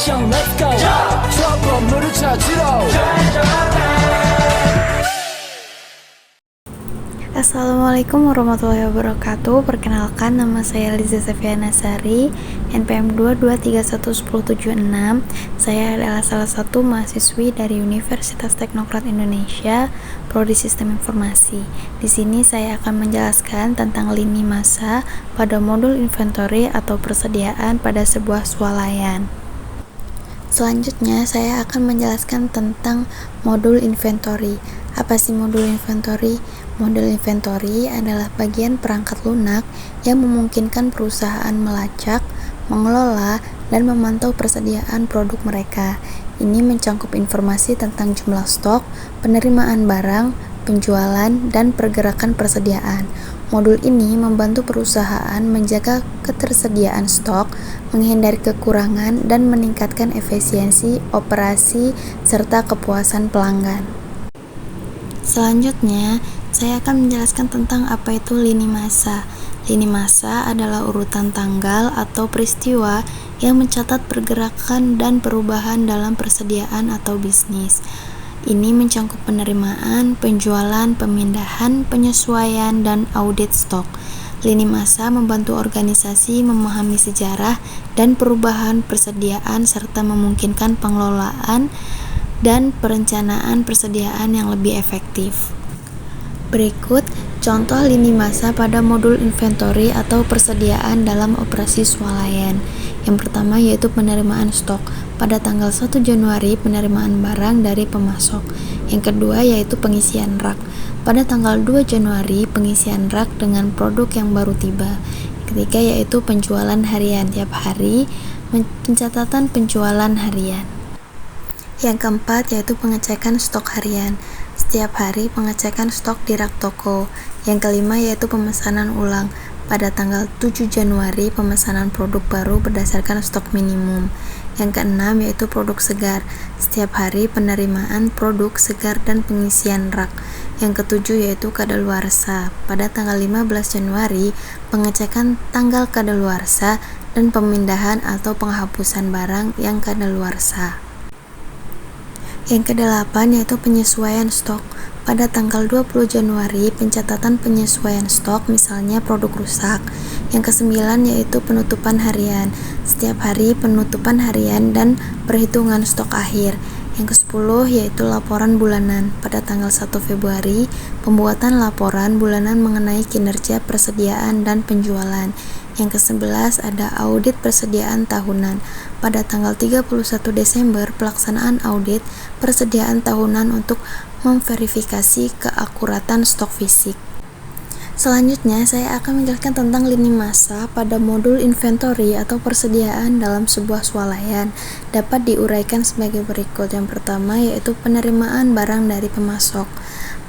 액션 let's go 저 건물을 찾으러 Assalamualaikum warahmatullahi wabarakatuh. Perkenalkan, nama saya Liza Safiana Sari, NPM 223111076. Saya adalah salah satu mahasiswi dari Universitas Teknokrat Indonesia, Prodi Sistem Informasi. Di sini saya akan menjelaskan tentang lini masa pada modul inventory atau persediaan pada sebuah swalayan. Selanjutnya, saya akan menjelaskan tentang modul inventory. Apa sih modul inventory? Modul inventory adalah bagian perangkat lunak yang memungkinkan perusahaan melacak, mengelola, dan memantau persediaan produk mereka. Ini mencakup informasi tentang jumlah stok, penerimaan barang, penjualan, dan pergerakan persediaan. Modul ini membantu perusahaan menjaga ketersediaan stok, menghindari kekurangan, dan meningkatkan efisiensi operasi serta kepuasan pelanggan. Selanjutnya, saya akan menjelaskan tentang apa itu lini masa. Lini masa adalah urutan tanggal atau peristiwa yang mencatat pergerakan dan perubahan dalam persediaan atau bisnis. Ini mencakup penerimaan, penjualan, pemindahan, penyesuaian, dan audit stok. Lini masa membantu organisasi memahami sejarah dan perubahan persediaan serta memungkinkan pengelolaan dan perencanaan persediaan yang lebih efektif. Berikut contoh lini masa pada modul inventory atau persediaan dalam operasi swalayan. Yang pertama yaitu penerimaan stok. Pada tanggal 1 Januari penerimaan barang dari pemasok. Yang kedua yaitu pengisian rak. Pada tanggal 2 Januari pengisian rak dengan produk yang baru tiba. Ketiga yaitu penjualan harian tiap hari, pencatatan penjualan harian. Yang keempat yaitu pengecekan stok harian. Setiap hari pengecekan stok di rak toko. Yang kelima yaitu pemesanan ulang. Pada tanggal 7 Januari pemesanan produk baru berdasarkan stok minimum. Yang keenam yaitu produk segar. Setiap hari penerimaan produk segar dan pengisian rak. Yang ketujuh yaitu kadaluarsa. Pada tanggal 15 Januari pengecekan tanggal kadaluarsa dan pemindahan atau penghapusan barang yang kadaluarsa. Yang kedelapan yaitu penyesuaian stok. Pada tanggal 20 Januari pencatatan penyesuaian stok, misalnya produk rusak. Yang kesembilan yaitu penutupan harian. Setiap hari penutupan harian dan perhitungan stok akhir. Yang ke-10 yaitu laporan bulanan. Pada tanggal 1 Februari pembuatan laporan bulanan mengenai kinerja persediaan dan penjualan. Yang ke-11 ada audit persediaan tahunan. Pada tanggal 31 Desember pelaksanaan audit persediaan tahunan untuk memverifikasi keakuratan stok fisik. Selanjutnya saya akan menjelaskan tentang lini masa pada modul inventory atau persediaan dalam sebuah swalayan. Dapat diuraikan sebagai berikut. Yang pertama yaitu penerimaan barang dari pemasok.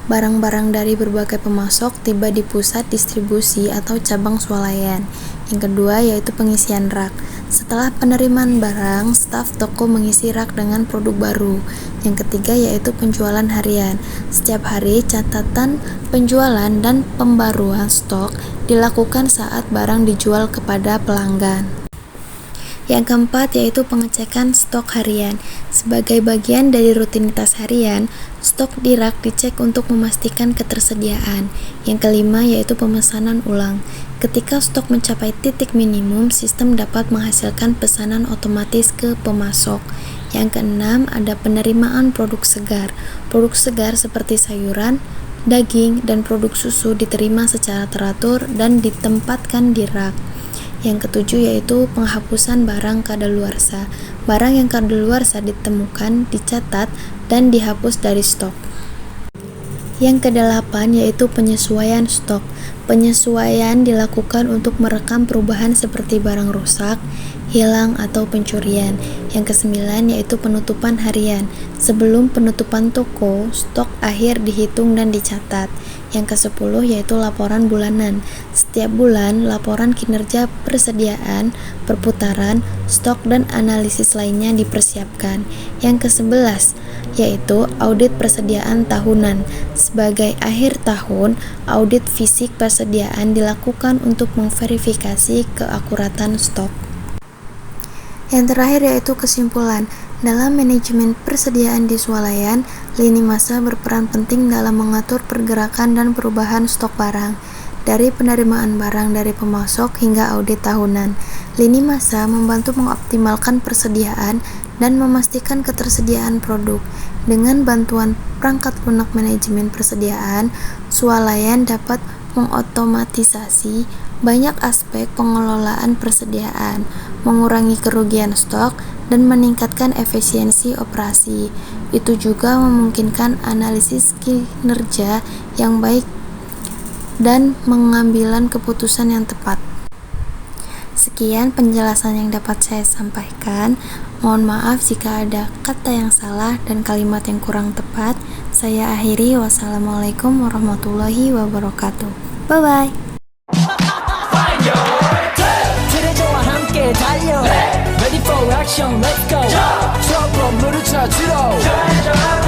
Barang-barang dari berbagai pemasok tiba di pusat distribusi atau cabang swalayan. Yang kedua yaitu pengisian rak. Setelah penerimaan barang, staf toko mengisi rak dengan produk baru. Yang ketiga yaitu penjualan harian. Setiap hari catatan penjualan dan pembaruan stok dilakukan saat barang dijual kepada pelanggan. Yang keempat yaitu pengecekan stok harian. Sebagai bagian dari rutinitas harian, stok di rak dicek untuk memastikan ketersediaan. Yang kelima yaitu pemesanan ulang. Ketika stok mencapai titik minimum, sistem dapat menghasilkan pesanan otomatis ke pemasok. Yang keenam ada penerimaan produk segar. Produk segar seperti sayuran, daging, dan produk susu diterima secara teratur dan ditempatkan di rak. Yang ketujuh yaitu penghapusan barang kadaluarsa. Barang yang kadaluarsa ditemukan, dicatat, dan dihapus dari stok. Yang kedelapan yaitu penyesuaian stok. Penyesuaian dilakukan untuk merekam perubahan seperti barang rusak, hilang, atau pencurian. Yang kesembilan yaitu penutupan harian. Sebelum penutupan toko, stok akhir dihitung dan dicatat. Yang ke-10 yaitu laporan bulanan. Setiap bulan, laporan kinerja persediaan, perputaran, stok, dan analisis lainnya dipersiapkan. Yang ke-11 yaitu audit persediaan tahunan. Sebagai akhir tahun, audit fisik persediaan dilakukan untuk memverifikasi keakuratan stok. Yang terakhir yaitu kesimpulan. Dalam manajemen persediaan di swalayan, lini masa berperan penting dalam mengatur pergerakan dan perubahan stok barang. Dari penerimaan barang dari pemasok hingga audit tahunan, lini masa membantu mengoptimalkan persediaan dan memastikan ketersediaan produk. Dengan bantuan perangkat lunak manajemen persediaan, swalayan dapat mengotomatisasi banyak aspek pengelolaan persediaan, mengurangi kerugian stok, dan meningkatkan efisiensi operasi. Itu juga memungkinkan analisis kinerja yang baik dan pengambilan keputusan yang tepat. Sekian penjelasan yang dapat saya sampaikan. Mohon maaf jika ada kata yang salah dan kalimat yang kurang tepat. Saya akhiri. Wassalamualaikum warahmatullahi wabarakatuh. Bye-bye. 트레저와 함께 달려 Ready for action, let's go. 저 건물을 찾으러